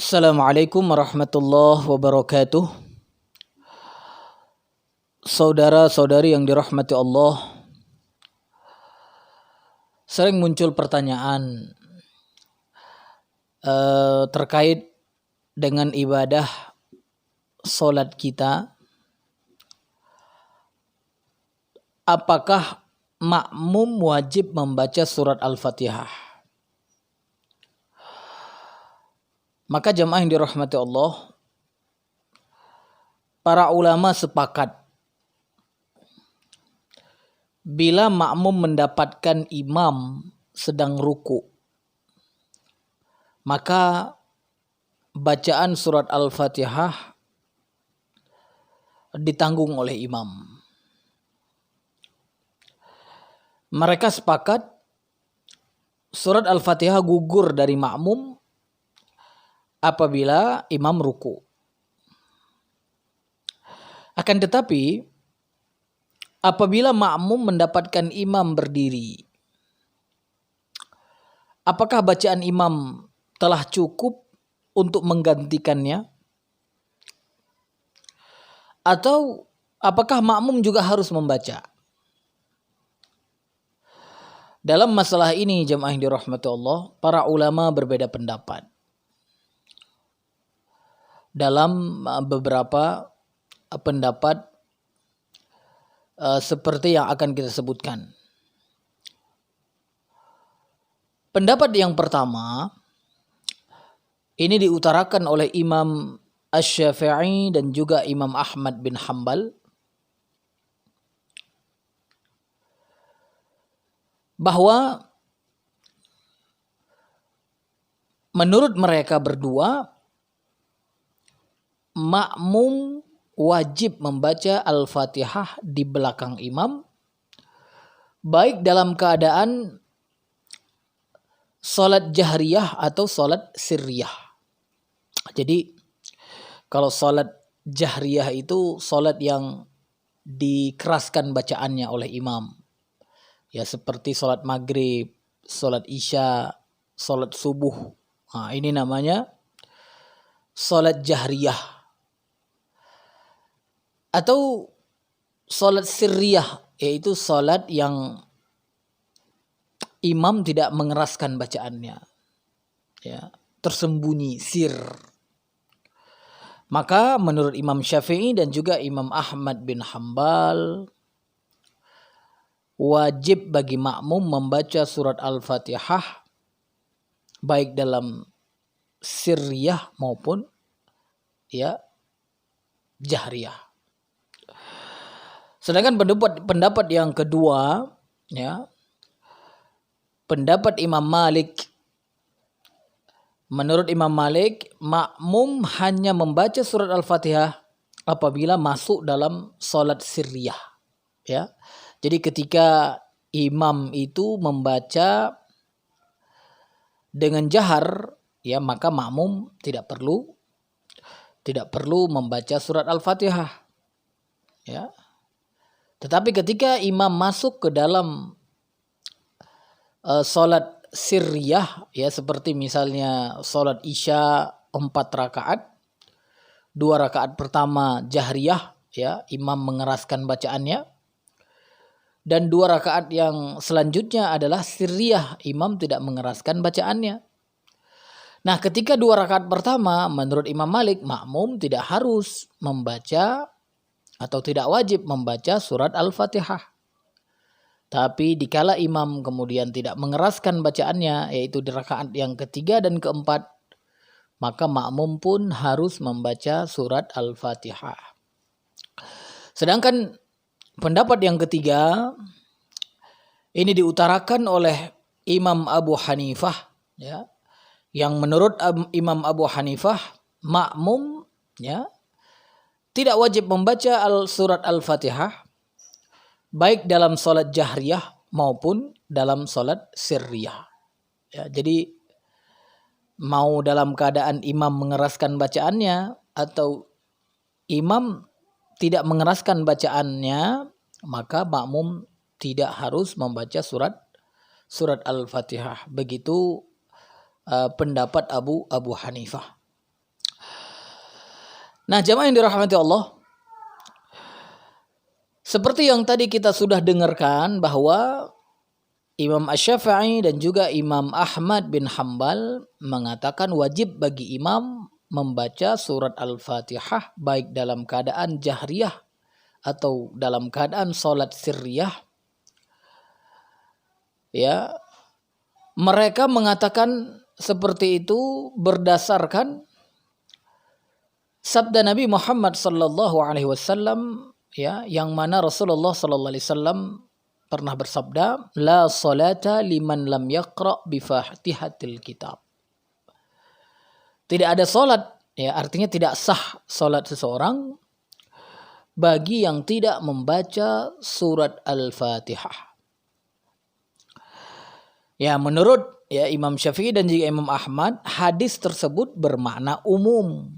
Assalamualaikum warahmatullahi wabarakatuh. Saudara-saudari yang dirahmati Allah, sering muncul pertanyaan terkait dengan ibadah solat kita. Apakah makmum wajib membaca surat Al-Fatihah? Maka jamaah yang dirahmati Allah, para ulama sepakat bila makmum mendapatkan imam sedang ruku, maka bacaan surat Al-Fatihah ditanggung oleh imam. Mereka sepakat surat Al-Fatihah gugur dari makmum apabila imam ruku. Akan tetapi apabila makmum mendapatkan imam berdiri, apakah bacaan imam telah cukup untuk menggantikannya? Atau apakah makmum juga harus membaca? Dalam masalah ini jemaah yang dirahmati Allah, para ulama berbeda pendapat. Dalam beberapa pendapat seperti yang akan kita sebutkan. Pendapat yang pertama ini diutarakan oleh Imam Asy-Syafi'i dan juga Imam Ahmad bin Hanbal, bahwa menurut mereka berdua makmum wajib membaca Al-Fatihah di belakang imam, baik dalam keadaan salat jahriyah atau salat sirriyah. Jadi kalau salat jahriyah itu salat yang dikeraskan bacaannya oleh imam. Ya, seperti salat maghrib, salat isya, salat subuh. Nah, ini namanya salat jahriyah. Atau salat sirriyah, yaitu salat yang imam tidak mengeraskan bacaannya, ya, tersembunyi, sir. Maka menurut Imam Syafi'i dan juga Imam Ahmad bin Hanbal, wajib bagi makmum membaca surat Al-Fatihah baik dalam sirriyah maupun ya jahriyah. Sedangkan pendapat yang kedua, ya, pendapat Imam Malik. Menurut Imam Malik, makmum hanya membaca surat Al-Fatihah apabila masuk dalam salat sirriyah, ya. Jadi ketika imam itu membaca dengan jahar, ya, maka makmum tidak perlu membaca surat Al-Fatihah, ya. Tetapi ketika imam masuk ke dalam salat sirriyah, ya, seperti misalnya salat isya 4 rakaat, 2 rakaat pertama jahriyah, ya, imam mengeraskan bacaannya, dan 2 rakaat yang selanjutnya adalah sirriyah, imam tidak mengeraskan bacaannya. Nah, ketika 2 rakaat pertama menurut Imam Malik, makmum tidak harus membaca atau tidak wajib membaca surat Al-Fatihah. Tapi dikala imam kemudian tidak mengeraskan bacaannya, yaitu di rakaat yang ketiga dan keempat, maka makmum pun harus membaca surat Al-Fatihah. Sedangkan pendapat yang ketiga ini diutarakan oleh Imam Abu Hanifah, ya, yang menurut Imam Abu Hanifah makmum, ya, tidak wajib membaca surat Al-Fatihah baik dalam salat jahriyah maupun dalam salat sirriyah. Ya, jadi mau dalam keadaan imam mengeraskan bacaannya atau imam tidak mengeraskan bacaannya, maka makmum tidak harus membaca surat Al-Fatihah. Begitu pendapat Abu Hanifah. Nah, jamaah yang dirahmati Allah, seperti yang tadi kita sudah dengarkan bahwa Imam Asy-Syafi'i dan juga Imam Ahmad bin Hambal mengatakan wajib bagi imam membaca surat Al-Fatihah baik dalam keadaan jahriyah atau dalam keadaan salat sirriyah. Ya, mereka mengatakan seperti itu berdasarkan sabda Nabi Muhammad sallallahu alaihi wasallam, ya, yang mana Rasulullah sallallahu alaihi wasallam pernah bersabda, la salata liman lam yaqra bi Fatihatil kitab. Tidak ada salat, ya, artinya tidak sah salat seseorang bagi yang tidak membaca surat Al-Fatihah. Ya, menurut Imam Syafi'i dan juga Imam Ahmad, hadis tersebut bermakna umum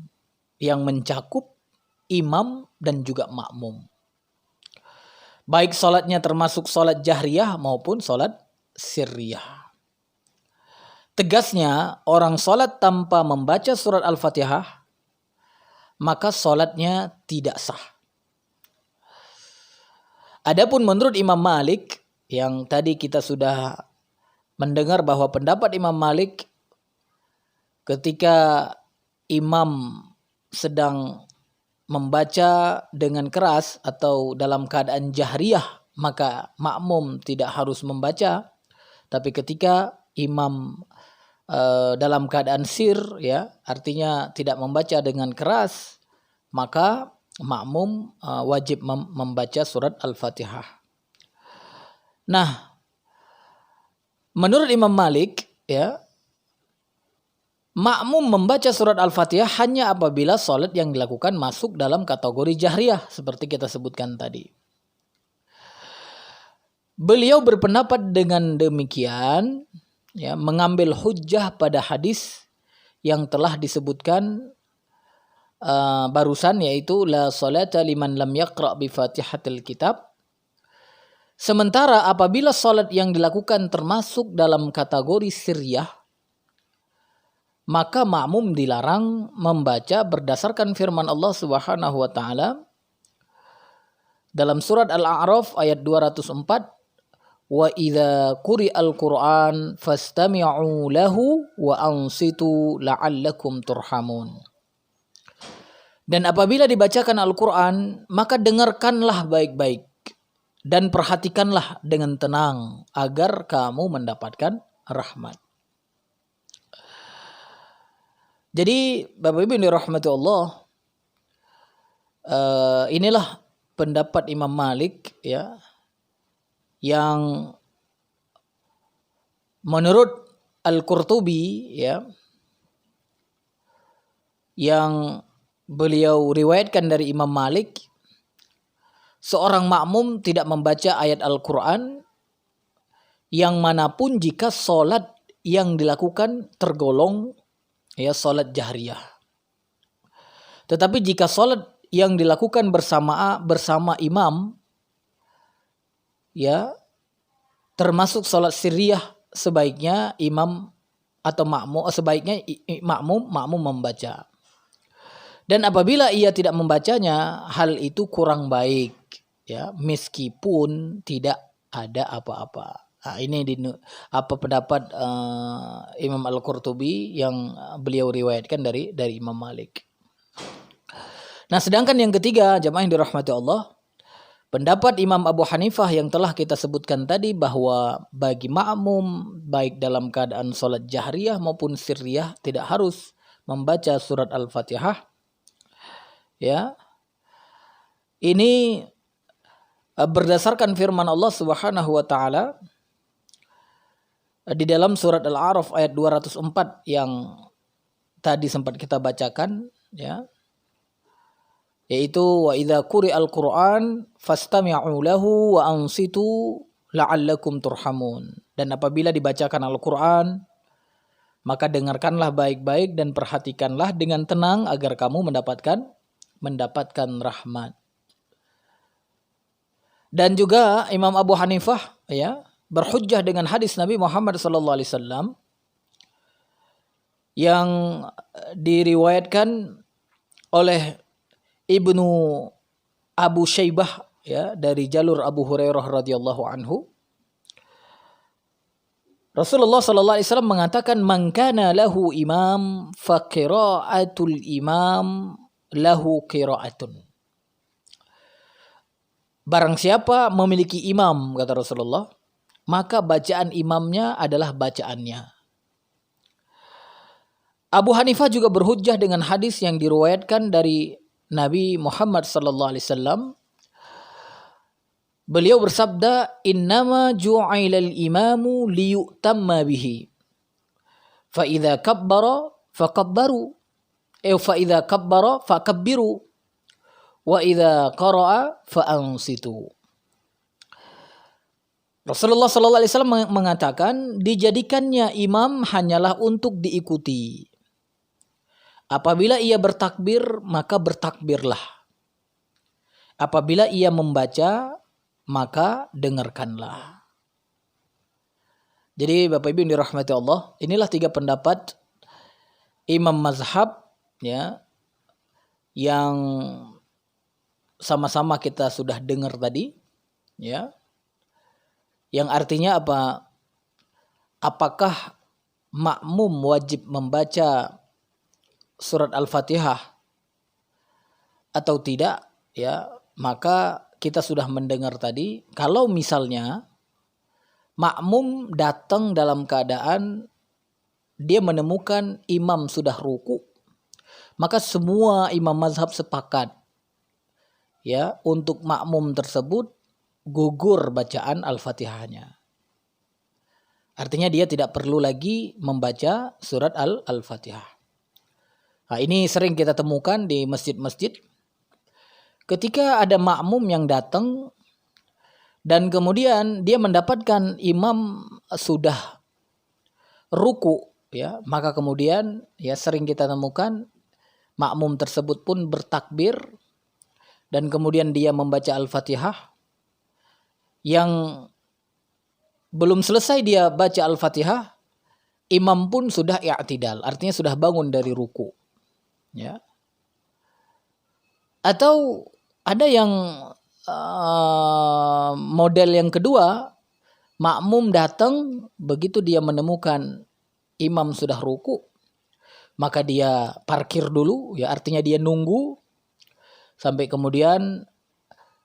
yang mencakup imam dan juga makmum. Baik salatnya termasuk salat jahriyah maupun salat sirriyah. Tegasnya, orang salat tanpa membaca surat Al-Fatihah, maka salatnya tidak sah. Adapun menurut Imam Malik, yang tadi kita sudah mendengar bahwa pendapat Imam Malik ketika imam sedang membaca dengan keras atau dalam keadaan jahriyah, maka makmum tidak harus membaca. Tapi ketika imam dalam keadaan sir, ya, artinya tidak membaca dengan keras, maka makmum wajib membaca surat Al-Fatihah. Nah, menurut Imam Malik, ya, makmum membaca surat Al-Fatihah hanya apabila salat yang dilakukan masuk dalam kategori jahriyah seperti kita sebutkan tadi. Beliau berpendapat dengan demikian, ya, mengambil hujjah pada hadis yang telah disebutkan barusan, yaitu la salata liman lam yaqra bi Fatihatil kitab. Sementara apabila salat yang dilakukan termasuk dalam kategori sirriyah, maka makmum dilarang membaca berdasarkan firman Allah Subhanahu wa taala dalam surat Al-A'raf ayat 204, wa idza quri'al Qur'an fastami'u lahu wa ansitu la'allakum turhamun. Dan apabila dibacakan Al-Qur'an, maka dengarkanlah baik-baik dan perhatikanlah dengan tenang agar kamu mendapatkan rahmat. Jadi Bapak Ibu yang dirahmati Allah, inilah pendapat Imam Malik, ya, yang menurut Al-Qurtubi, ya, yang beliau riwayatkan dari Imam Malik, seorang makmum tidak membaca ayat Al-Quran yang manapun jika sholat yang dilakukan tergolong, ya, sholat jahriyah. Tetapi jika sholat yang dilakukan bersama imam, ya, termasuk sholat sirriyah, sebaiknya imam atau makmum membaca. Dan apabila ia tidak membacanya, hal itu kurang baik, ya, meskipun tidak ada apa-apa. Nah, ini pendapat Imam Al-Qurtubi yang beliau riwayatkan dari Imam Malik. Nah, sedangkan yang ketiga, jamaah yang dirahmati Allah, pendapat Imam Abu Hanifah yang telah kita sebutkan tadi, bahwa bagi makmum baik dalam keadaan sholat jahriyah maupun sirriyah tidak harus membaca surat Al-Fatihah. Ya, ini berdasarkan firman Allah Subhanahu wa taala di dalam surat Al-A'raf ayat 204 yang tadi sempat kita bacakan, ya, yaitu wa idza quri'al Qur'an fastami'u lahu wa ansitu la'allakum turhamun. Dan apabila dibacakan Al-Qur'an, maka dengarkanlah baik-baik dan perhatikanlah dengan tenang agar kamu mendapatkan rahmat. Dan juga Imam Abu Hanifah, ya, berhujjah dengan hadis Nabi Muhammad SAW yang diriwayatkan oleh Ibnu Abu Syaibah ya dari jalur Abu Hurairah radhiyallahu anhu, Rasulullah sallallahu alaihi wasallam mengatakan, "Man kana lahu imam fa qira'atul imam lahu qira'atun." Barang siapa memiliki imam, kata Rasulullah, maka bacaan imamnya adalah bacaannya. Abu Hanifah juga berhujjah dengan hadis yang diriwayatkan dari Nabi Muhammad sallallahu alaihi wasallam. Beliau bersabda, "Innama ju'ilal imamu liyu'tamma bihi. Fa idza kabbara fakabbaru, fa idza kabbara fakabbiru, wa idza qara'a fa'ansitu." Rasulullah sallallahu alaihi wasallam mengatakan, dijadikannya imam hanyalah untuk diikuti. Apabila ia bertakbir, maka bertakbirlah. Apabila ia membaca, maka dengarkanlah. Jadi Bapak Ibu yang dirahmati Allah, inilah 3 pendapat imam mazhab ya yang sama-sama kita sudah dengar tadi ya. Yang artinya apa? Apakah makmum wajib membaca surat Al-Fatihah atau tidak ya? Maka kita sudah mendengar tadi, kalau misalnya makmum datang dalam keadaan dia menemukan imam sudah ruku, maka semua imam mazhab sepakat ya untuk makmum tersebut gugur bacaan Al-Fatihahnya. Artinya dia tidak perlu lagi membaca surat Al-Fatihah. Nah, ini sering kita temukan di masjid-masjid. Ketika ada makmum yang datang dan kemudian dia mendapatkan imam sudah ruku ya, maka kemudian ya sering kita temukan makmum tersebut pun bertakbir dan kemudian dia membaca Al-Fatihah. Yang belum selesai dia baca Al-Fatihah, imam pun sudah i'tidal, artinya sudah bangun dari ruku. Ya. Atau ada yang model yang kedua, makmum datang, begitu dia menemukan imam sudah ruku, maka dia parkir dulu, ya artinya dia nunggu sampai kemudian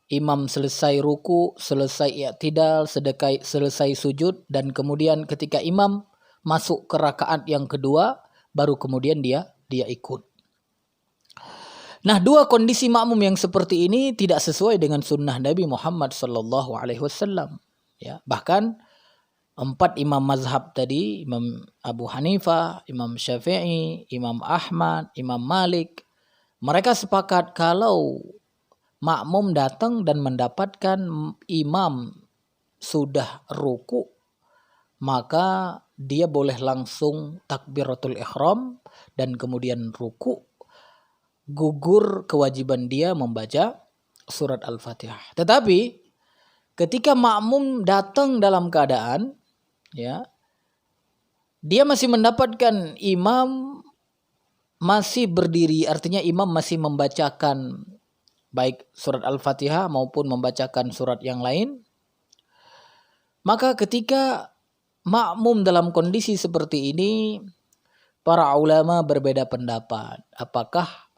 imam selesai ruku, selesai i'tidal, selesai sujud, dan kemudian ketika imam masuk ke rakaat yang kedua, baru kemudian dia ikut. Nah, 2 kondisi makmum yang seperti ini tidak sesuai dengan sunnah Nabi Muhammad sallallahu alaihi wasallam. Ya, bahkan 4 imam mazhab tadi, Imam Abu Hanifah, Imam Syafi'i, Imam Ahmad, Imam Malik, mereka sepakat kalau makmum datang dan mendapatkan imam sudah ruku, maka dia boleh langsung takbiratul ihram dan kemudian ruku, gugur kewajiban dia membaca surat Al-Fatihah. Tetapi ketika makmum datang dalam keadaan ya dia masih mendapatkan imam masih berdiri, artinya imam masih membacakan baik surat Al-Fatihah maupun membacakan surat yang lain, maka ketika makmum dalam kondisi seperti ini, para ulama berbeda pendapat. Apakah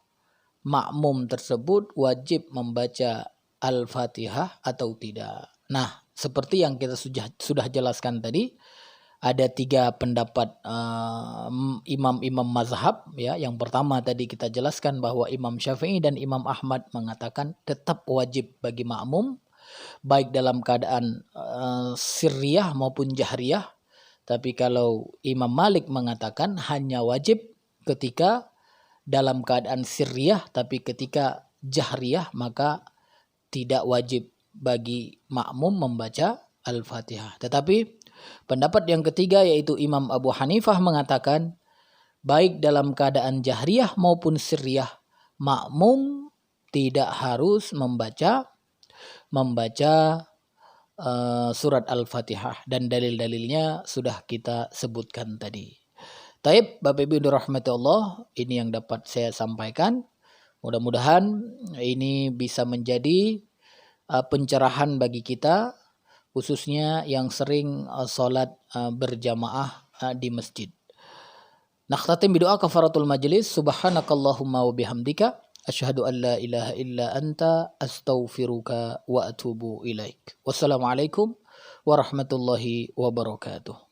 makmum tersebut wajib membaca Al-Fatihah atau tidak? Nah, seperti yang kita sudah jelaskan tadi, ada 3 pendapat imam-imam mazhab ya. Yang pertama tadi kita jelaskan bahwa Imam Syafi'i dan Imam Ahmad mengatakan tetap wajib bagi makmum baik dalam keadaan sirriyah maupun jahriyah. Tapi kalau Imam Malik mengatakan hanya wajib ketika dalam keadaan sirriyah, tapi ketika jahriyah maka tidak wajib bagi makmum membaca Al-Fatihah. Tetapi pendapat yang ketiga yaitu Imam Abu Hanifah mengatakan baik dalam keadaan jahriyah maupun sirriyah makmum tidak harus membaca surat Al-Fatihah, dan dalil-dalilnya sudah kita sebutkan tadi. Taib, Bapak Ibu dirahmati Allah, ini yang dapat saya sampaikan. Mudah-mudahan ini bisa menjadi pencerahan bagi kita, khususnya yang sering sholat berjamaah di masjid. Nakhtatim bidoa kafaratul majlis. Subhanakallahumma wa bihamdika asyhadu an la ilaha illa anta astaghfiruka wa atubu ilaik. Wassalamualaikum warahmatullahi wabarakatuh.